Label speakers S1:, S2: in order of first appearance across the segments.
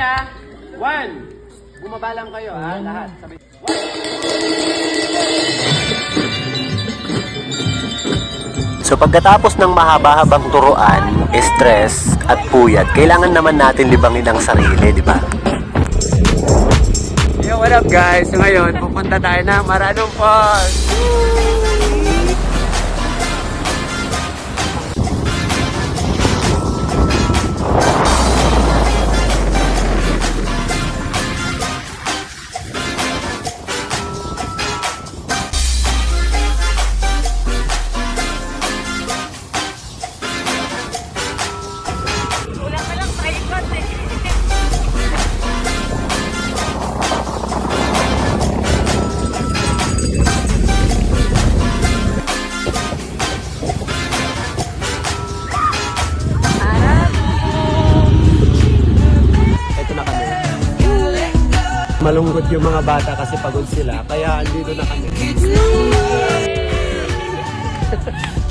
S1: ha. 1. Bumaba lang kayo ha, lahat. Sabi. 1.
S2: So pagkatapos ng mahaba-habang turuan, stress at puyat, kailangan naman natin libangin ang sarili, di ba?
S1: Yo, what up guys? So ngayon, pupunta tayo ng Maranong Falls.
S2: Malungkot yung mga bata kasi pagod sila, kaya andito na kami.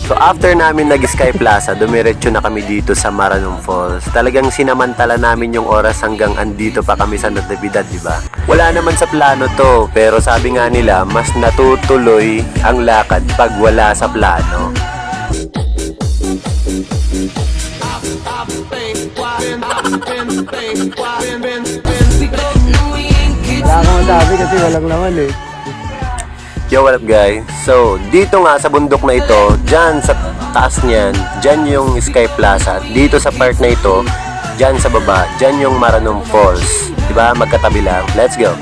S2: So after namin nag-Sky Plaza, dumiretso na kami dito sa Maranong Falls. Talagang sinamantala namin yung oras hanggang andito pa kami sa Natividad, di ba? Wala naman sa plano to, pero sabi nga nila, mas natutuloy ang lakad pag wala sa plano.
S1: Wala akong masabi kasi walang laman eh.
S2: Yo, what up guys? So, dito nga sa bundok na ito, dyan sa taas niyan, dyan yung Sky Plaza. Dito sa part na ito, dyan sa baba, dyan yung Maranong Falls. Diba? Magkatabi lang. Let's go!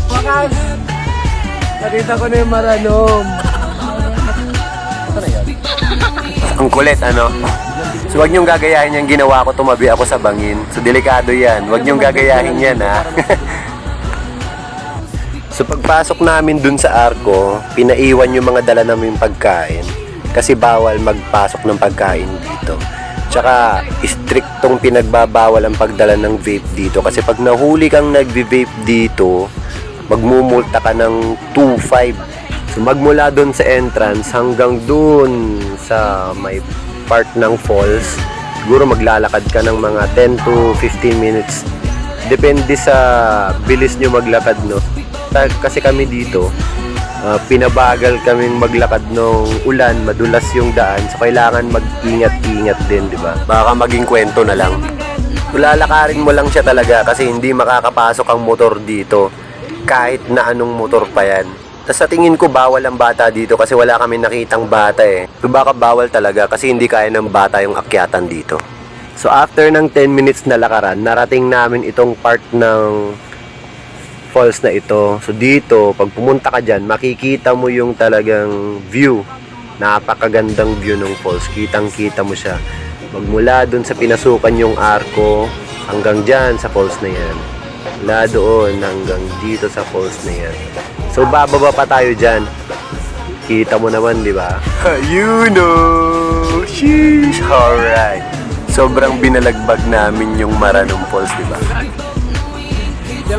S1: Wakas! Nakita ko na yung Maranong.
S2: Ang kulit, ano? So, wag niyong gagayahin yung ginawa ko, tumabi ako sa bangin. So, delikado yan. Wag niyong gagayahin yan, ha? So, pagpasok namin dun sa arko, pinaiwan yung mga dala namin pagkain. Kasi bawal magpasok ng pagkain dito. Tsaka, striktong pinagbabawal ang pagdala ng vape dito. Kasi pag nahuli kang nagvi-vape dito, magmumulta ka ng 2.5. So, magmula dun sa entrance hanggang dun sa may part ng falls, siguro maglalakad ka ng mga 10 to 15 minutes. Depende sa bilis nyo maglakad, no? Kasi kami dito, pinabagal kaming maglakad nung ulan, madulas yung daan. So, kailangan mag-ingat-ingat din, di ba? Baka maging kwento na lang. Lalakarin mo lang siya talaga kasi hindi makakapasok ang motor dito. Kahit na anong motor pa yan. Tapos sa tingin ko bawal ang bata dito kasi wala kami nakitang bata eh. So baka bawal talaga kasi hindi kaya ng bata yung akyatan dito. So after ng 10 minutes na lakaran, narating namin itong part ng falls na ito. So dito, pag pumunta ka dyan, makikita mo yung talagang view. Napakagandang view ng falls. Kitang-kita mo siya. Magmula dun sa pinasukan yung arko hanggang dyan sa falls na yan. Mula doon hanggang dito sa falls na yan. So bababa pa tayo dyan. Kita mo naman, di ba? You know! Sheesh! Alright! Sobrang binalagbag namin yung Maranong Falls, di ba?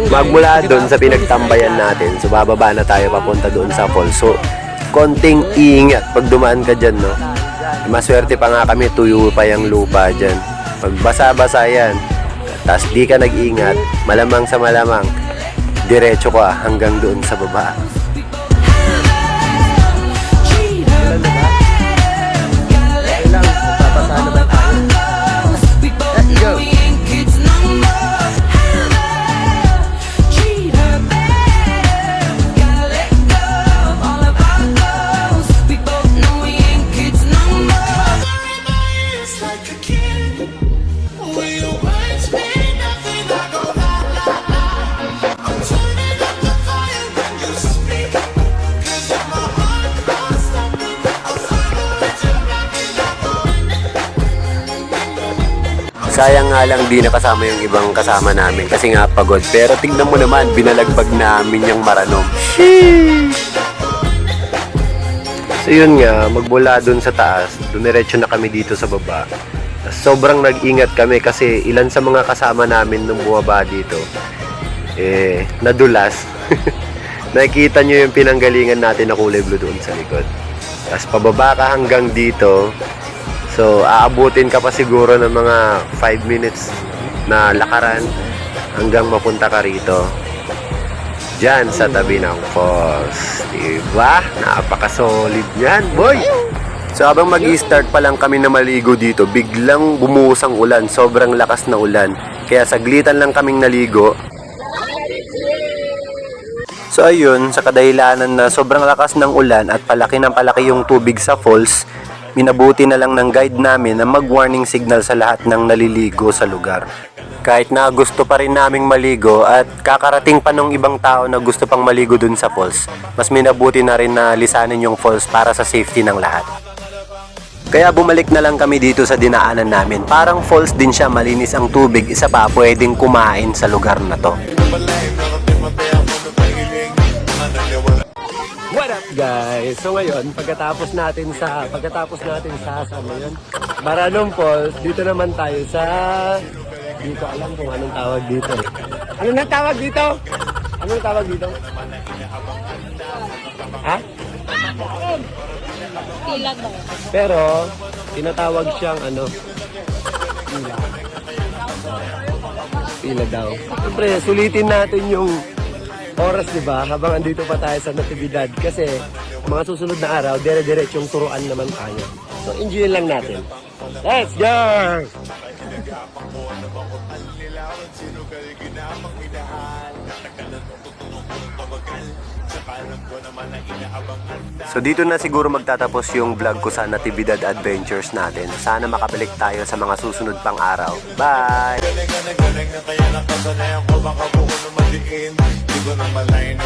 S2: Magmula doon sa pinagtambayan natin, so bababa na tayo papunta doon sa falls. So, konting ingat pag dumaan ka dyan, no? Maswerte pa nga kami, tuyo pa yung lupa dyan. Pag basa-basa yan, tapos di ka nag-ingat, malamang sa malamang, diretso ka hanggang doon sa baba. Ilan na ba? Ilang, magpapasa na ba tayo? Let's go! Sayang nga lang di nakasama yung ibang kasama namin kasi nga pagod. Pero tignan mo naman, binalagbag namin yung Maranong. Sheesh! So yun nga, magmula dun sa taas, dumiretso na kami dito sa baba. Sobrang nag-ingat kami kasi ilan sa mga kasama namin nung bumaba dito, nadulas. Nakikita nyo yung pinanggalingan natin na kulay blue doon sa likod. Tapos pababa ka hanggang dito. So, aabutin ka pa siguro ng mga 5 minutes na lakaran hanggang mapunta ka rito. Diyan sa tabi ng falls. Diba? Napaka-solid yan, boy! So, habang mag-i-start pa lang kami na maligo dito, biglang bumuhos ang ulan. Sobrang lakas na ulan. Kaya saglitan lang kaming naligo. So ayun, sa kadahilanan na sobrang lakas ng ulan at palaki ng palaki yung tubig sa falls, minabuti na lang ng guide namin na mag-warning signal sa lahat ng naliligo sa lugar. Kahit na gusto pa rin naming maligo at kakarating pa ng ibang tao na gusto pang maligo dun sa falls, mas minabuti na rin na lisanin yung falls para sa safety ng lahat. Kaya bumalik na lang kami dito sa dinaanan namin. Parang falls din siya, malinis ang tubig, isa pa pwedeng kumain sa lugar na to. What up guys? So ngayon, pagkatapos natin sa ano yun? Maranong Falls, dito naman tayo sa dito alam kung anong tawag dito. Anong tawag dito? Anong tawag dito? Ha?
S3: Pila daw.
S2: Pero tinatawag siyang ano? Pila daw. Siyempre, sulitin natin yung oras, di ba? Habang andito pa tayo sa Natividad. Kasi mga susunod na araw, dire-diretsong turuan naman tayo. So, enjoy lang natin. Let's go! So dito na siguro magtatapos yung vlog ko sa Natividad Adventures natin. Sana makabalik tayo sa mga susunod pang araw. Bye!
S4: Di ko na malay